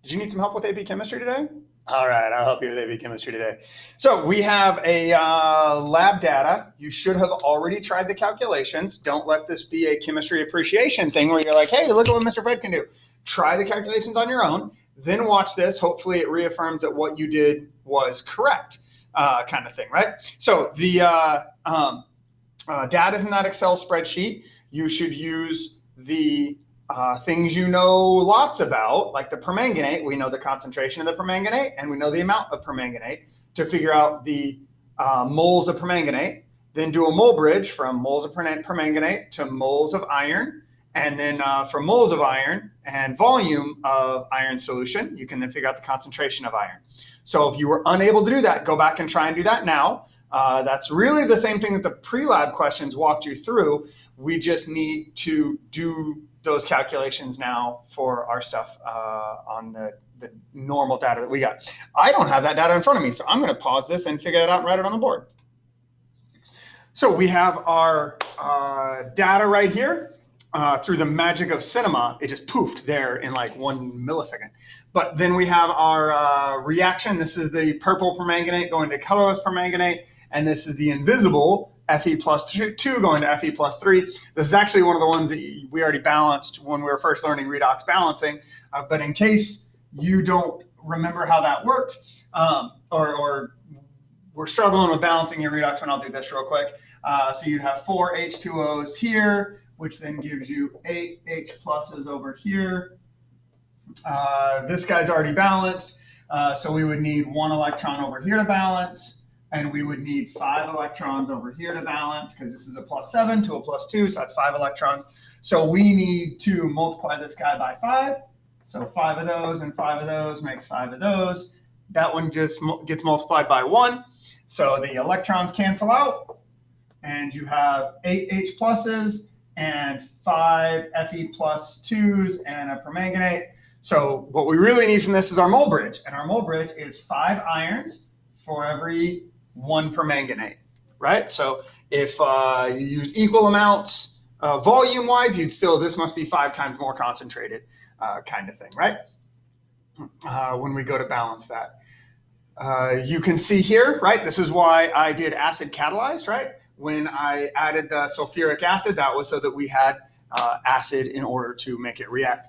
Did you need some help with AP Chemistry today? All right, I'll help you with AP Chemistry today. So we have a lab data. You should have already tried the calculations. Don't let this be a chemistry appreciation thing where you're like, hey, look at what Mr. Fred can do. Try the calculations on your own, then watch this. Hopefully it reaffirms that what you did was correct, kind of thing, right? So the data is in that Excel spreadsheet. You should use the things you know lots about, like the permanganate. We know the concentration of the permanganate and we know the amount of permanganate to figure out the moles of permanganate. Then do a mole bridge from moles of permanganate to moles of iron. And then from moles of iron and volume of iron solution, you can then figure out the concentration of iron. So if you were unable to do that, go back and try and do that now. That's really the same thing that the pre-lab questions walked you through. We just need to do those calculations now for our stuff on the normal data that we got. I don't have that data in front of me, so I'm going to pause this and figure it out and write it on the board. So we have our data right here. Through the magic of cinema, it just poofed there in like 1 millisecond. But then we have our reaction. This is the purple permanganate going to colorless permanganate, and this is the invisible Fe plus 2 going to Fe plus 3. This is actually one of the ones that we already balanced when we were first learning redox balancing. But in case you don't remember how that worked, or we're struggling with balancing your redox one, I'll do this real quick. So you'd have 4 H2Os here, which then gives you 8 H pluses over here. This guy's already balanced, so we would need 1 electron over here to balance, and we would need 5 electrons over here to balance, because this is a +7 to a +2, so that's 5 electrons. So we need to multiply this guy by 5. So 5 of those and 5 of those makes 5 of those. That one just gets multiplied by 1. So the electrons cancel out, and you have 8 H pluses and 5 Fe plus 2s and a permanganate. So what we really need from this is our mole bridge. And our mole bridge is 5 irons for every 1 permanganate, right? So if you used equal amounts volume-wise, you'd still, this must be 5 times more concentrated kind of thing, right? When we go to balance that. You can see here, right? This is why I did acid catalyzed, right? When I added the sulfuric acid, that was so that we had acid in order to make it react.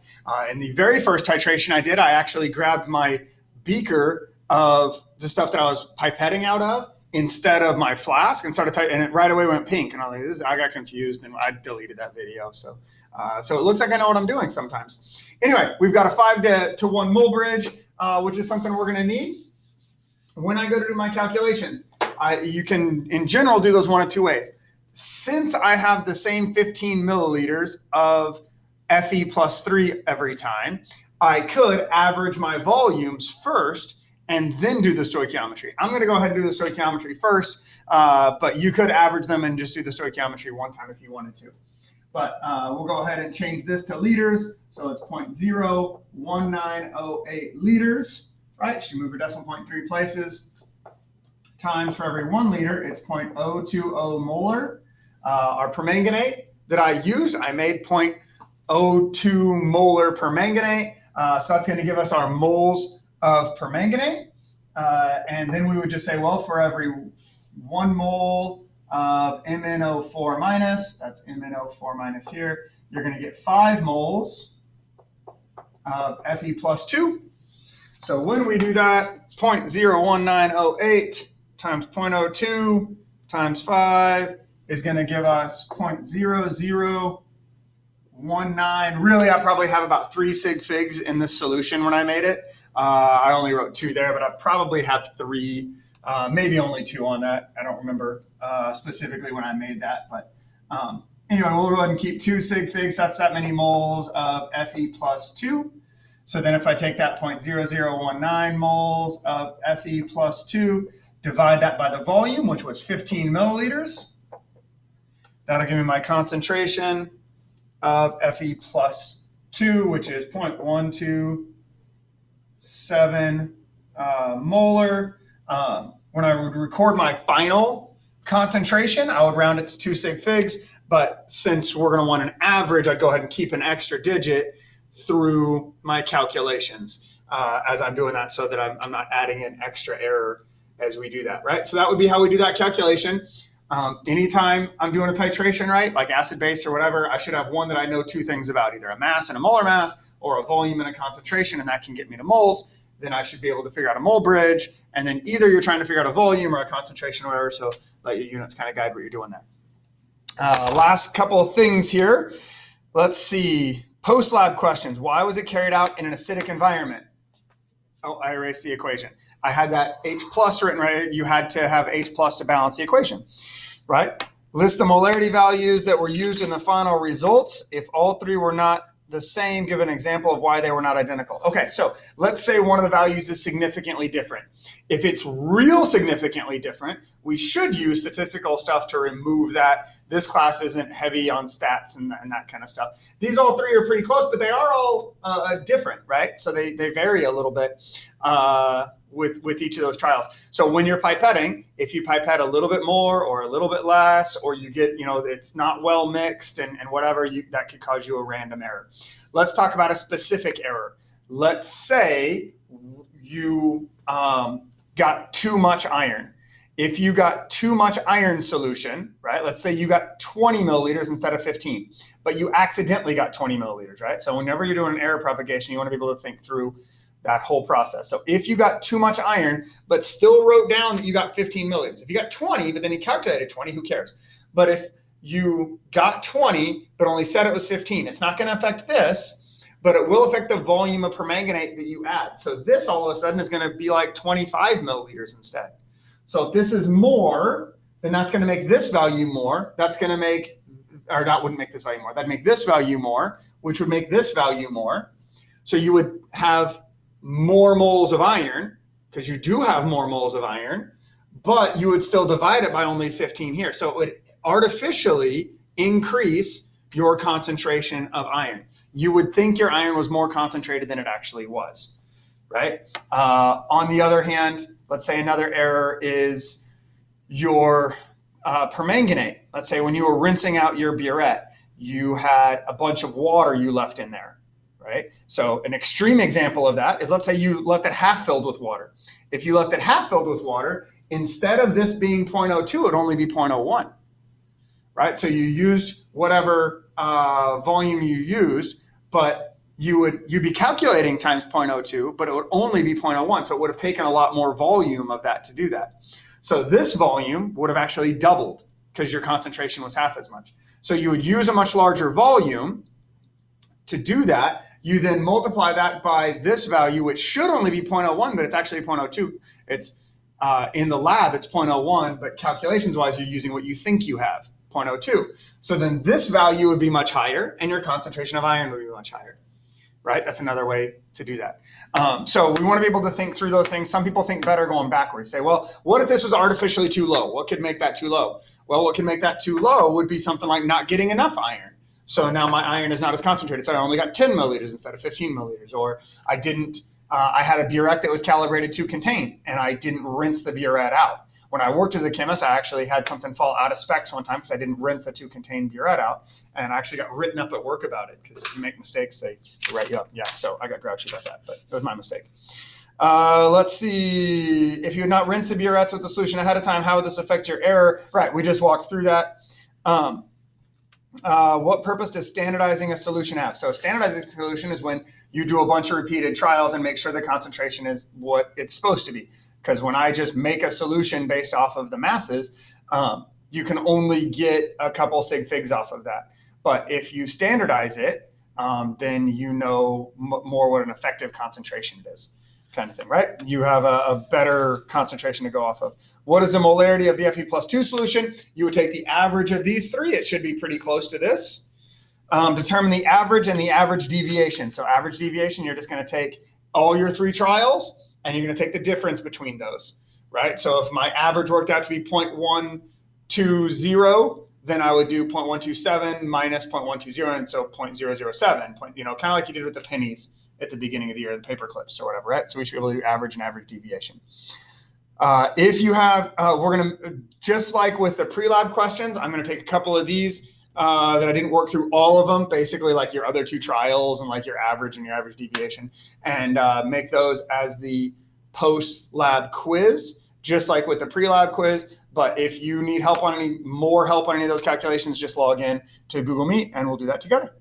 In the very first titration I did, I actually grabbed my beaker of the stuff that I was pipetting out of instead of my flask and started and it right away went pink. And I was like, I got confused and I deleted that video. So it looks like I know what I'm doing sometimes. Anyway, we've got a 5 to 1 mole bridge, which is something we're going to need when I go to do my calculations. You can, in general, do those one of 2 ways. Since I have the same 15 milliliters of Fe plus 3 every time, I could average my volumes first and then do the stoichiometry. I'm going to go ahead and do the stoichiometry first, but you could average them and just do the stoichiometry one time if you wanted to. But we'll go ahead and change this to liters. So it's 0.01908 liters, right? Should move your decimal point 3 places. Times for every 1 liter, it's 0.020 molar. Our permanganate that I used, I made 0.02 molar permanganate. So that's going to give us our moles of permanganate. And then we would just say, well, for every 1 mole of MnO4 minus, that's MnO4 minus here, you're going to get 5 moles of Fe plus 2. So when we do that, 0.01908 times 0.02 times 5 is going to give us 0.0019. Really, I probably have about 3 sig figs in this solution when I made it. I only wrote 2 there, but I probably have 3, maybe only 2 on that. I don't remember specifically when I made that. But anyway, we'll go ahead and keep 2 sig figs. That's that many moles of Fe plus 2. So then if I take that 0.0019 moles of Fe plus 2, divide that by the volume, which was 15 milliliters. That'll give me my concentration of Fe plus 2, which is 0.127 molar. When I would record my final concentration, I would round it to 2 sig figs. But since we're going to want an average, I'd go ahead and keep an extra digit through my calculations. as I'm doing that so that I'm not adding in extra error as we do that, right? So that would be how we do that calculation. Anytime I'm doing a titration, right, like acid base or whatever, I should have one that I know two things about, either a mass and a molar mass or a volume and a concentration, and that can get me to moles. Then I should be able to figure out a mole bridge. And then either you're trying to figure out a volume or a concentration or whatever, so let your units kind of guide what you're doing there. Last couple of things here. Let's see. Post-lab questions. Why was it carried out in an acidic environment? Oh, I erased the equation. I had that H plus written right. You had to have H plus to balance the equation, right? List the molarity values that were used in the final results. If all three were not the same, give an example of why they were not identical. Okay, so let's say one of the values is significantly different. If it's real significantly different, we should use statistical stuff to remove that. This class isn't heavy on stats and that kind of stuff. These all three are pretty close, but they are all different, right? So they vary a little bit with each of those trials. So when you're pipetting, if you pipette a little bit more or a little bit less, or you get, it's not well mixed and whatever, that could cause you a random error. Let's talk about a specific error. Let's say you got too much iron. If you got too much iron solution, right? Let's say you got 20 milliliters instead of 15, but you accidentally got 20 milliliters, right? So whenever you're doing an error propagation, you want to be able to think through that whole process. So if you got too much iron, but still wrote down that you got 15 milliliters, if you got 20, but then you calculated 20, who cares? But if you got 20, but only said it was 15, it's not going to affect this, but it will affect the volume of permanganate that you add. So this all of a sudden is going to be like 25 milliliters instead. So if this is more, then that's going to make this value more. That's going to make, or that wouldn't make this value more. That'd make this value more, which would make this value more. So you would have more moles of iron, because you do have more moles of iron, but you would still divide it by only 15 here. So it would artificially increase your concentration of iron. You would think your iron was more concentrated than it actually was, right? On the other hand, let's say another error is your permanganate. Let's say when you were rinsing out your burette, you had a bunch of water you left in there. Right? So an extreme example of that is, let's say you left it half filled with water. If you left it half filled with water, instead of this being 0.02, it would only be 0.01, right? So you used whatever volume you used, but you'd be calculating times 0.02, but it would only be 0.01. So it would have taken a lot more volume of that to do that. So this volume would have actually doubled because your concentration was half as much. So you would use a much larger volume to do that. You then multiply that by this value, which should only be 0.01, but it's actually 0.02. It's in the lab, it's 0.01, but calculations-wise, you're using what you think you have, 0.02. So then this value would be much higher, and your concentration of iron would be much higher, right? That's another way to do that. So we want to be able to think through those things. Some people think better going backwards. Say, well, what if this was artificially too low? What could make that too low? Well, what can make that too low would be something like not getting enough iron. So now my iron is not as concentrated. So I only got 10 milliliters instead of 15 milliliters. Or I had a burette that was calibrated to contain, and I didn't rinse the burette out. When I worked as a chemist, I actually had something fall out of specs one time because I didn't rinse a to-contain burette out. And I actually got written up at work about it, because if you make mistakes, they write you up. Yeah, so I got grouchy about that, but it was my mistake. Let's see. If you had not rinsed the burettes with the solution ahead of time, how would this affect your error? Right, we just walked through that. What purpose does standardizing a solution have? So standardizing a solution is when you do a bunch of repeated trials and make sure the concentration is what it's supposed to be. Because when I just make a solution based off of the masses, you can only get a couple sig figs off of that. But if you standardize it, then you know more what an effective concentration is, kind of thing, right? You have a better concentration to go off of. What is the molarity of the Fe+2 solution? You would take the average of these three. It should be pretty close to this. Determine the average and the average deviation. So average deviation, you're just going to take all your three trials, and you're going to take the difference between those, right? So if my average worked out to be 0.120, then I would do 0.127 minus 0.120, and so 0.007, kind of like you did with the pennies at the beginning of the year, the paper clips or whatever, right? So we should be able to do average and average deviation. If you have, we're going to, just like with the pre-lab questions, I'm going to take a couple of these that I didn't work through all of them, basically like your other 2 trials and like your average and your average deviation, and make those as the post-lab quiz, just like with the pre-lab quiz. But if you need help on more help on any of those calculations, just log in to Google Meet and we'll do that together.